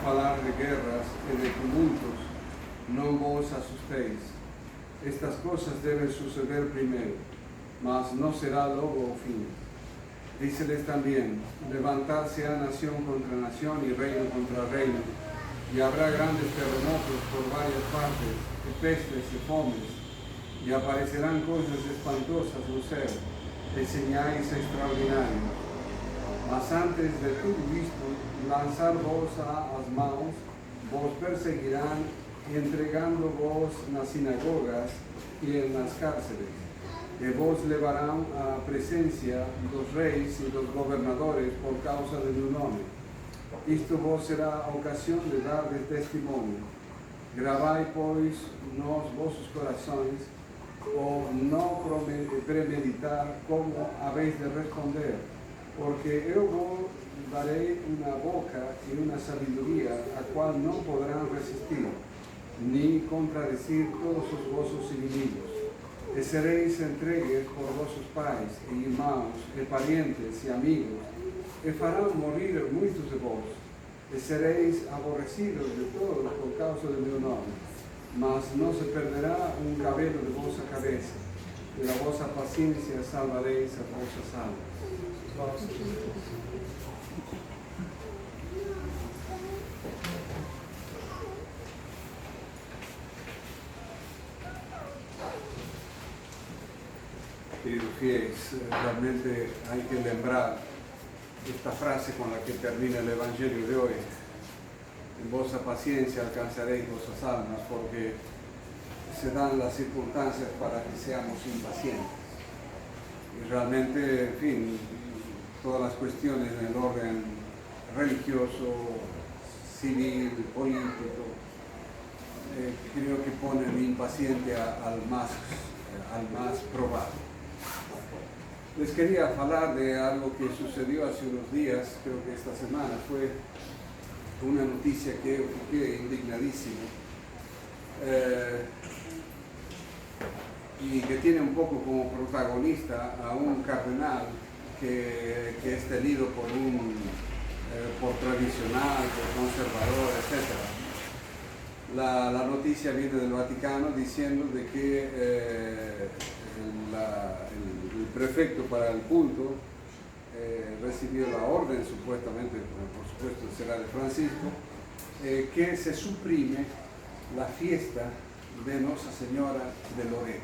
falar de guerras y de tumultos, no vos asustéis. Estas cosas deben suceder primero, mas no será luego o fin. Díceles también, levantarse a nación contra nación y reino contra reino, y habrá grandes terremotos por varias partes, y pestes y fomes, y aparecerán cosas espantosas no ser, y señales extraordinarias. Mas antes de todo isto, lanzar vos as mãos, vos perseguirán, entregando vos nas sinagogas y en las cárceles, y vos levarán a presencia los reyes y los gobernadores por causa de mi nombre. Isto vos será ocasión de darles testimonio. Gravai, pois, nos vossos corações, o no premeditar como habéis de responder, porque eu vos darei una boca y una sabiduría a cual no podrán resistir, ni contradecir todos os vossos inimigos. E seréis entregues por vossos pais, e irmãos, e parientes, e amigos, e farán morir muitos de vos, e seréis aborrecidos de todos por causa de meu nome, mas não se perderá um cabelo de vossa cabeça, e da vossa paciência salvareis as vossas almas. Queridos fieles, realmente hay que lembrar esta frase con la que termina el Evangelio de hoy. En vuestra paciencia alcanzaréis vuestras almas, porque se dan las circunstancias para que seamos impacientes. Y realmente, en fin, todas las cuestiones en el orden religioso, civil, político, creo que ponen impaciente al más probado. Les quería hablar de algo que sucedió hace unos días, creo que esta semana, fue una noticia que yo fiqué indignadísimo y que tiene un poco como protagonista a un cardenal que es tenido por tradicional, por conservador, etc. La noticia viene del Vaticano diciendo de que el prefecto para el culto recibió la orden, supuestamente, por supuesto será de Francisco, que se suprime la fiesta de Nuestra Señora de Loreto.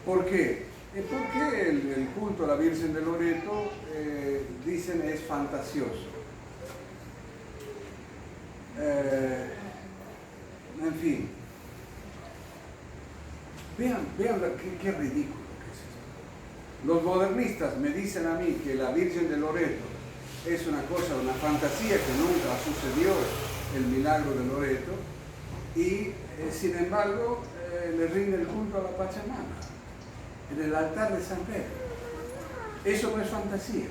¿Por qué? Porque el culto a la Virgen de Loreto, dicen, es fantasioso. En fin, vean qué ridículo que es esto. Los modernistas me dicen a mí que la Virgen de Loreto es una cosa, una fantasía, que nunca sucedió el milagro de Loreto, y sin embargo le rinde el culto a la Pachamama en el altar de San Pedro. Eso no es fantasía.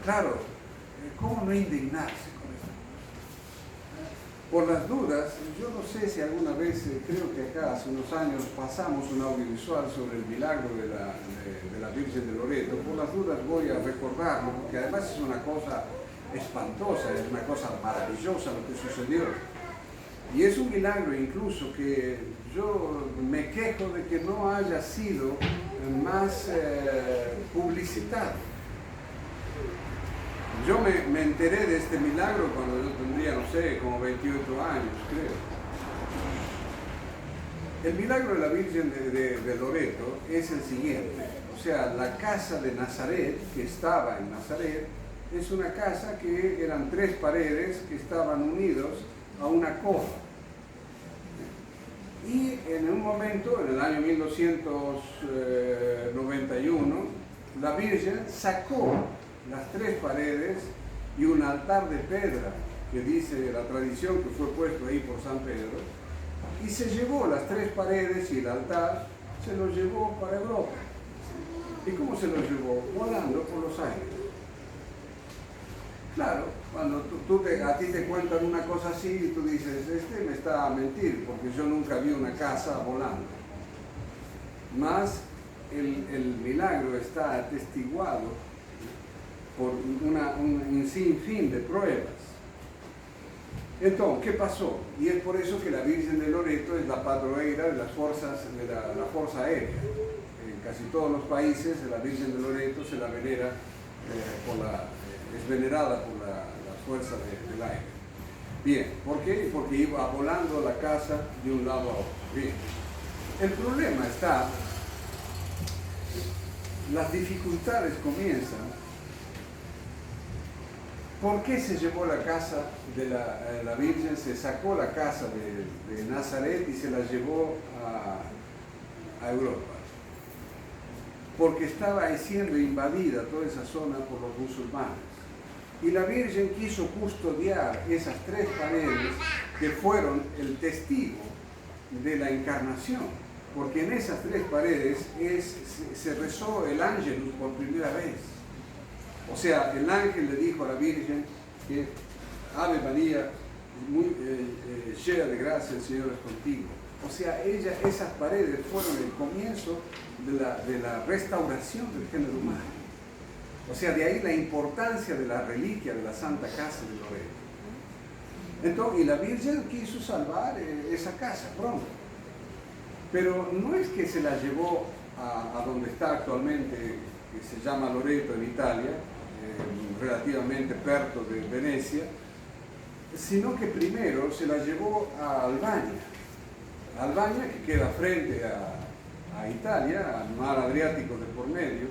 Claro, ¿cómo no indignarse con esto? Por las dudas, yo no sé si alguna vez, creo que acá hace unos años pasamos un audiovisual sobre el milagro de la Virgen de Loreto. Por las dudas voy a recordarlo, porque además es una cosa espantosa, es una cosa maravillosa lo que sucedió. Y es un milagro incluso que yo me quejo de que no haya sido más publicitado. Yo me enteré de este milagro cuando yo tendría, no sé, como 28 años, creo. El milagro de la Virgen de Loreto es el siguiente. O sea, la casa de Nazaret, que estaba en Nazaret, es una casa que eran 3 paredes que estaban unidos a una cova. Y en un momento, en el año 1291, la Virgen sacó las 3 paredes y un altar de piedra, que dice la tradición que fue puesto ahí por San Pedro, y se llevó las 3 paredes y el altar, se los llevó para Europa. ¿Y cómo se los llevó? Volando por los aires. Claro, cuando a ti te cuentan una cosa así y tú dices, este me está a mentir, porque yo nunca vi una casa volando. Mas el milagro está atestiguado por un sinfín de pruebas. Entonces, ¿qué pasó? Y es por eso que la Virgen de Loreto es la padroeira de las fuerzas, de la Fuerza Aérea. En casi todos los países la Virgen de Loreto se la venera, es venerada por las fuerzas del aire. Bien, ¿por qué? Porque iba volando la casa de un lado a otro. Bien, el problema está, las dificultades comienzan. ¿Por qué se llevó la casa de la Virgen? Se sacó la casa de Nazaret y se la llevó a Europa. Porque estaba siendo invadida toda esa zona por los musulmanes. Y la Virgen quiso custodiar esas 3 paredes que fueron el testigo de la encarnación. Porque en esas 3 paredes se rezó el Ángelus por primera vez. O sea, el ángel le dijo a la Virgen que Ave María, muy llena de gracia, el Señor es contigo. O sea, esas paredes fueron el comienzo de la restauración del género humano. O sea, de ahí la importancia de la reliquia de la Santa Casa de Loreto. Entonces, y la Virgen quiso salvar esa casa pronto. Pero no es que se la llevó a donde está actualmente, que se llama Loreto en Italia, relativamente perto de Venecia, sino que primero se la llevó a Albania. Albania, que queda frente a Italia, al mar Adriático de por medio,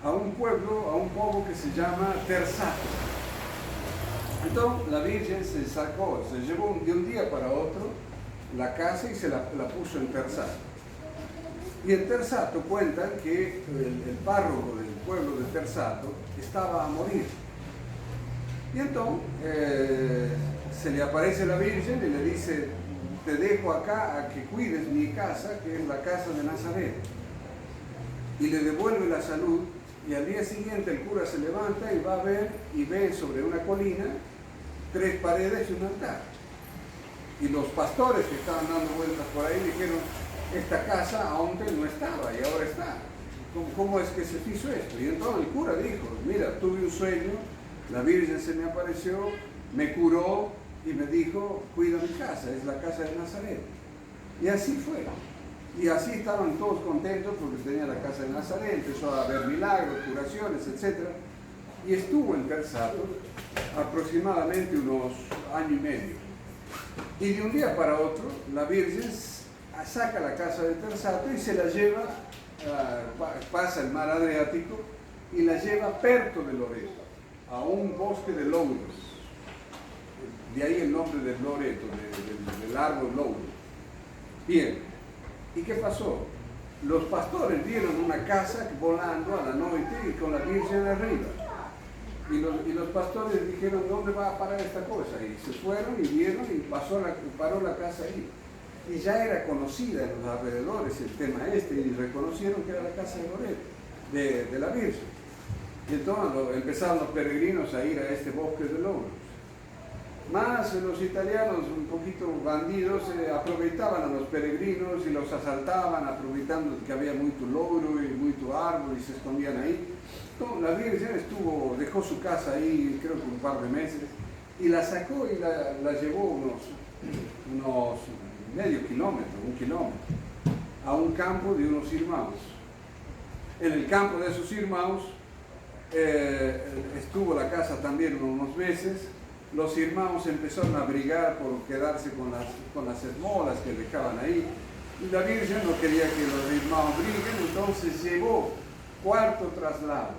a un pueblo que se llama Terzato. Entonces la Virgen se llevó de un día para otro la casa y se la puso en Terzato. Y en Terzato cuentan que el párroco del pueblo de Terzato estaba a morir. Y entonces se le aparece la Virgen y le dice: te dejo acá a que cuides mi casa, que es la casa de Nazaret. Y le devuelve la salud, y al día siguiente el cura se levanta y va a ver, y ve sobre una colina 3 paredes y un altar. Y los pastores que estaban dando vueltas por ahí dijeron: esta casa antes no estaba y ahora está. ¿Cómo es que se hizo esto? Y entonces el cura dijo: mira, tuve un sueño, la Virgen se me apareció, me curó y me dijo: cuida mi casa, es la casa de Nazaret. Y así fue. Y así estaban todos contentos porque tenía la casa de Nazaret, empezó a haber milagros, curaciones, etc. Y estuvo en Terzato aproximadamente unos año y medio. Y de un día para otro, la Virgen saca la casa de Terzato y se la lleva, pasa el mar Adriático y la lleva perto de Loreto, a un bosque de louros. De ahí el nombre del Loreto, del árbol louro. Bien, ¿y qué pasó? Los pastores vieron una casa volando a la noche y con la Virgen arriba. Y los pastores dijeron: ¿dónde va a parar esta cosa? Y se fueron y vieron y paró la casa ahí. Y ya era conocida en los alrededores el tema y reconocieron que era la casa de Loreto, de la Virgen. Y entonces empezaron los peregrinos a ir a este bosque de louros. Más los italianos, un poquito bandidos, aprovechaban a los peregrinos y los asaltaban, aprovechando que había mucho louro y mucho árbol y se escondían ahí. Entonces, la Virgen dejó su casa ahí, creo que un par de meses, y la sacó y la llevó unos medio kilómetro, 1 kilómetro, a un campo de unos irmãos. En el campo de esos irmãos estuvo la casa también unos meses. Los irmãos empezaron a brigar por quedarse con las esmolas que dejaban ahí. Y la Virgen no quería que los irmãos briguen, entonces llevó 4 traslados.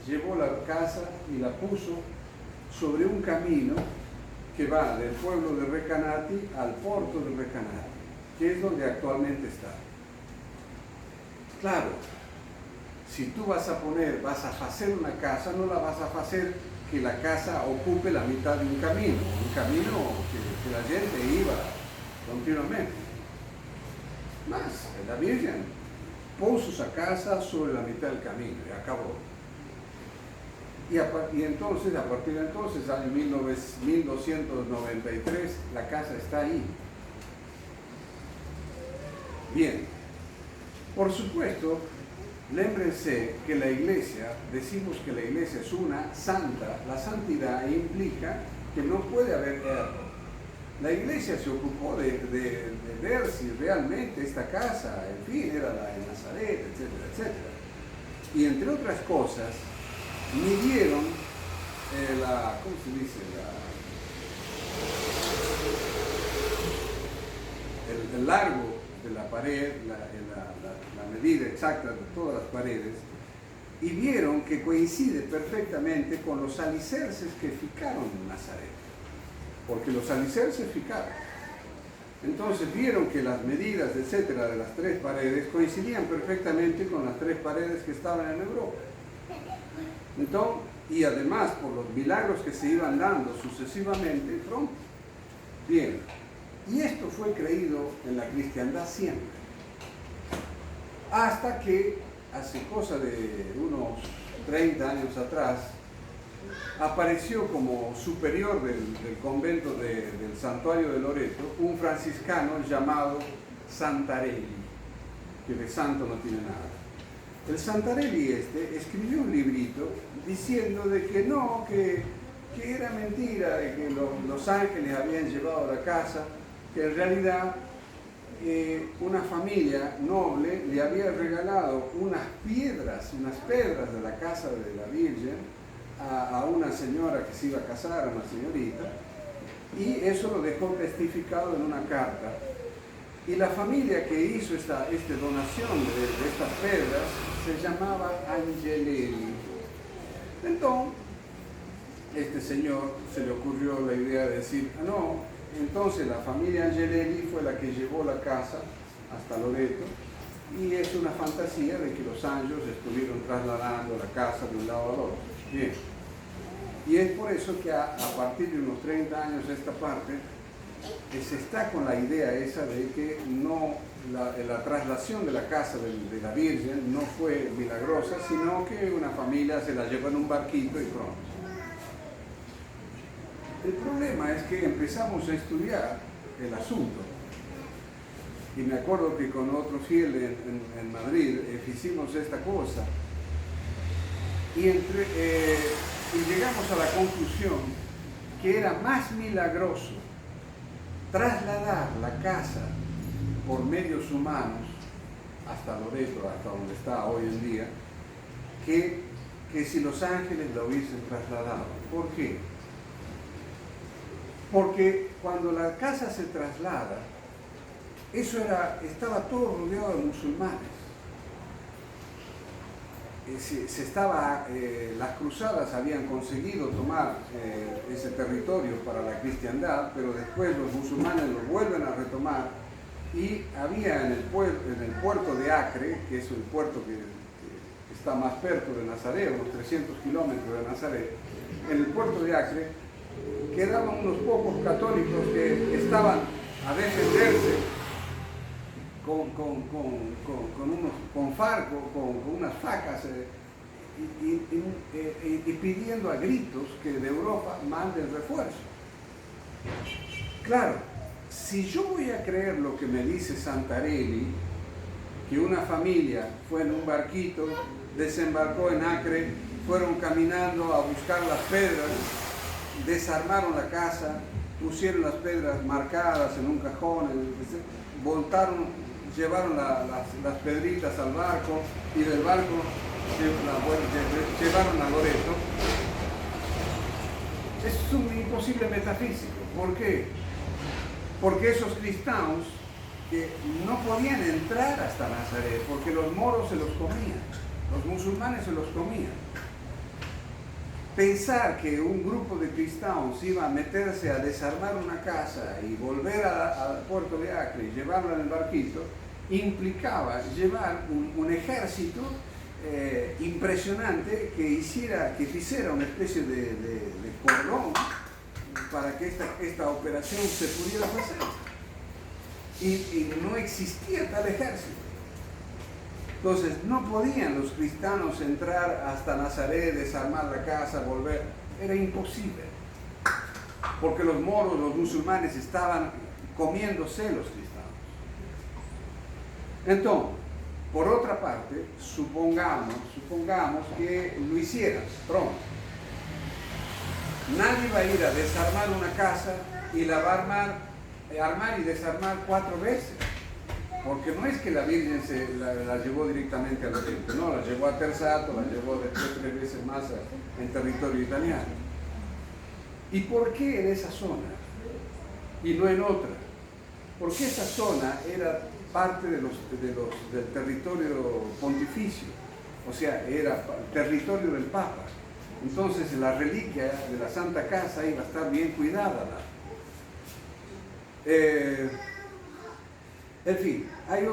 Llevó la casa y la puso sobre un camino que va del pueblo de Recanati al puerto de Recanati, que es donde actualmente está. Claro, si tú vas a hacer una casa, no la vas a hacer que la casa ocupe la mitad de un camino que la gente iba continuamente. Más, la Virgen puso esa casa sobre la mitad del camino y acabó. Y entonces, a partir de entonces, año 1293, la casa está ahí. Bien, por supuesto, Lémbrense que la iglesia, decimos que la iglesia es una santa, la santidad implica que no puede haber error. La iglesia se ocupó de ver si realmente esta casa, en fin, era la de Nazaret, etcétera, etcétera. Y entre otras cosas, midieron ¿cómo se dice? El largo de la pared, la medida exacta de todas las paredes, y vieron que coincide perfectamente con los alicerces que ficaron en Nazaret, porque los alicerces ficaron. Entonces vieron que las medidas, etcétera, de las tres paredes coincidían perfectamente con las tres paredes que estaban en Europa. Entonces, y además por los milagros que se iban dando sucesivamente, pronto. Bien, y esto fue creído en la cristiandad siempre. Hasta que, hace cosa de unos 30 años atrás, apareció como superior del convento del Santuario de Loreto un franciscano llamado Santarelli, que de santo no tiene nada. El Santarelli escribió un librito diciendo de que no, que era mentira, de que los ángeles habían llevado a la casa, que en realidad una familia noble le había regalado unas pedras de la casa de la Virgen a una señora que se iba a casar, a una señorita, y eso lo dejó testificado en una carta. Y la familia que hizo esta donación de estas pedras se llamaba Angelelli. Entonces, este señor se le ocurrió la idea de decir, no, entonces la familia Angelelli fue la que llevó la casa hasta Loreto, y es una fantasía de que los ángeles estuvieron trasladando la casa de un lado al otro. Bien. Y es por eso que a partir de unos 30 años de esta parte, se está con la idea esa de que no, la traslación de la casa de la Virgen no fue milagrosa, sino que una familia se la llevó en un barquito y pronto. El problema es que empezamos a estudiar el asunto. Y me acuerdo que con otro fiel en Madrid hicimos esta cosa. Y llegamos a la conclusión que era más milagroso trasladar la casa por medios humanos hasta Loreto, hasta donde está hoy en día, que si los ángeles la hubiesen trasladado. ¿Por qué? Porque cuando la casa se traslada, estaba todo rodeado de musulmanes. Las cruzadas habían conseguido tomar ese territorio para la cristiandad, pero después los musulmanes lo vuelven a retomar, y había en el puerto de Acre, que es el puerto que está más perto de Nazaret, unos 300 kilómetros de Nazaret, en el puerto de Acre quedaban unos pocos católicos que estaban a defenderse con unas facas y pidiendo a gritos que de Europa manden refuerzo. Claro, si yo voy a creer lo que me dice Santarelli, que una familia fue en un barquito, desembarcó en Acre, fueron caminando a buscar las pedras, desarmaron la casa, pusieron las pedras marcadas en un cajón, voltaron, llevaron las pedritas al barco, y del barco llevaron a Loreto. Es un imposible metafísico. ¿Por qué? Porque esos cristianos que no podían entrar hasta Nazaret, porque los moros se los comían, los musulmanes se los comían. Pensar que un grupo de cristianos iba a meterse a desarmar una casa y volver al puerto de Acre y llevarla en el barquito, implicaba llevar un ejército impresionante que hiciera una especie de cordón para que esta operación se pudiera hacer. Y no existía tal ejército. Entonces no podían los cristianos entrar hasta Nazaret, desarmar la casa, volver. Era imposible. Porque los moros, los musulmanes estaban comiéndose los cristianos. Entonces, Por otra parte, supongamos que lo hicieran pronto. Nadie va a ir a desarmar una casa y la va a armar y desarmar 4 veces. Porque no es que la Virgen la llevó directamente al oriente, no, la llevó a Terzato, la llevó después 3 veces más en territorio italiano. ¿Y por qué en esa zona y no en otra? Porque esa zona era parte del territorio pontificio, o sea, era territorio del Papa. Entonces la reliquia de la Santa Casa iba a estar bien cuidada. En fin, hay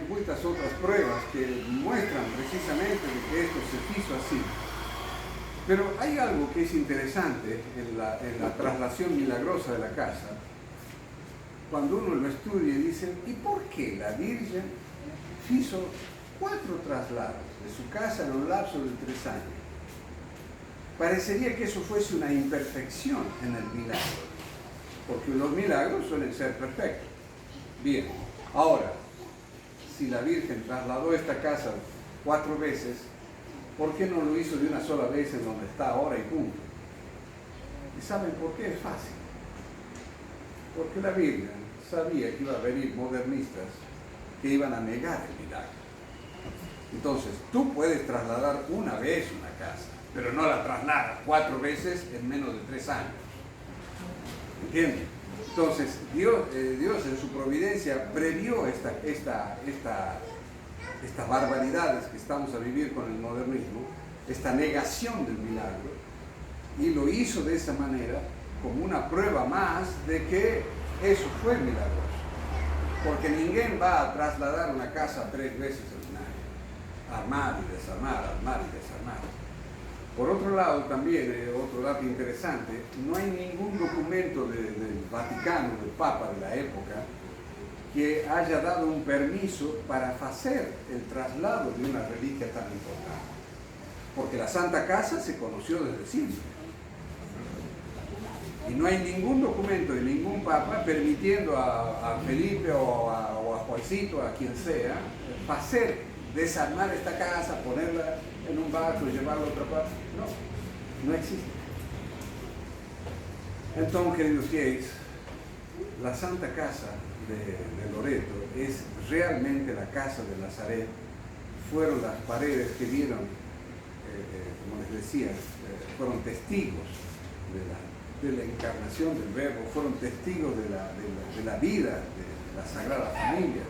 muchas otras pruebas que muestran precisamente de que esto se hizo así. Pero hay algo que es interesante en la traslación milagrosa de la casa. Cuando uno lo estudia y dice, ¿y por qué la Virgen hizo 4 traslados de su casa en un lapso de 3 años? Parecería que eso fuese una imperfección en el milagro, porque los milagros suelen ser perfectos. Bien, ahora, si la Virgen trasladó esta casa 4 veces, ¿por qué no lo hizo de una sola vez en donde está ahora y punto? ¿Y saben por qué? Es fácil. Porque la Virgen sabía que iba a venir modernistas que iban a negar el milagro. Entonces, tú puedes trasladar una vez una casa, pero no la trasladas 4 veces en menos de 3 años. ¿Entienden? Entonces, Dios en su providencia previó estas barbaridades que estamos a vivir con el modernismo, esta negación del milagro, y lo hizo de esa manera como una prueba más de que eso fue milagroso. Porque ninguém va a trasladar una casa 3 veces en un año, armar y desarmar, armar y desarmar. Por otro lado, también, otro dato interesante, no hay ningún documento del Vaticano, del Papa de la época, que haya dado un permiso para hacer el traslado de una reliquia tan importante. Porque la Santa Casa se conoció desde siempre. Y no hay ningún documento de ningún Papa permitiendo a Felipe o a Juancito, a quien sea, desarmar esta casa, ponerla en un barco y llevarla a otra parte. No existe. Entonces, queridos gays, la Santa Casa de Loreto es realmente la casa de Nazaret. Fueron las paredes que vieron, como les decía, fueron testigos de la encarnación del Verbo, fueron testigos de la vida de la Sagrada Familia.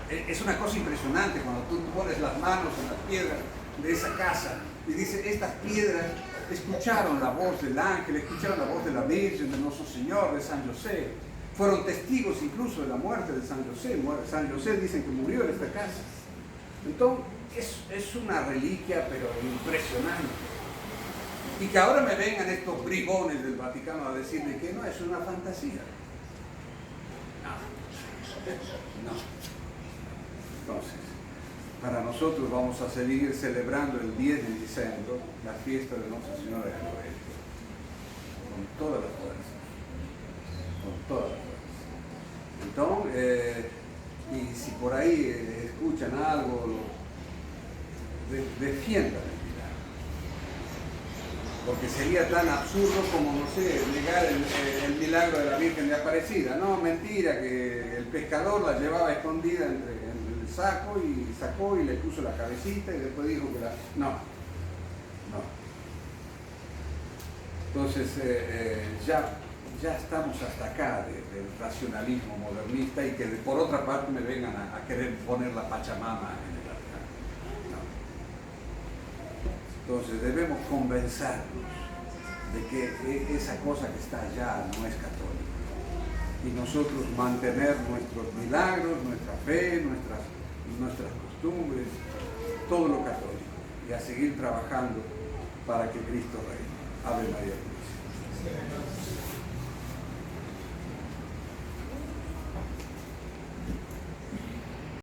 Es una cosa impresionante cuando tú pones las manos en las piedras de esa casa y dices, estas piedras escucharon la voz del ángel, escucharon la voz de la Virgen, de nuestro Señor, de San José. Fueron testigos incluso de la muerte de San José. San José dicen que murió en esta casa. Entonces, es una reliquia, pero impresionante. Y que ahora me vengan estos bribones del Vaticano a decirme que no, es una fantasía. No. Entonces, para nosotros vamos a seguir celebrando el 10 de diciembre la fiesta de Nuestra Señora de Loreto. Con toda la fuerza. Con toda la fuerza. Entonces, y si por ahí escuchan algo, defiendan el milagro. Porque sería tan absurdo como, no sé, negar el milagro de la Virgen de Aparecida. No, mentira, que el pescador la llevaba escondida entre el saco y sacó y le puso la cabecita y después dijo que la... No. Entonces, ya estamos hasta acá del racionalismo modernista y que por otra parte me vengan a querer poner la Pachamama en el altar. No. Entonces debemos convencernos de que esa cosa que está allá no es católica. Y nosotros mantener nuestros milagros, nuestra fe, nuestras costumbres, todo lo católico. Y a seguir trabajando para que Cristo reine. Ave María Purísima.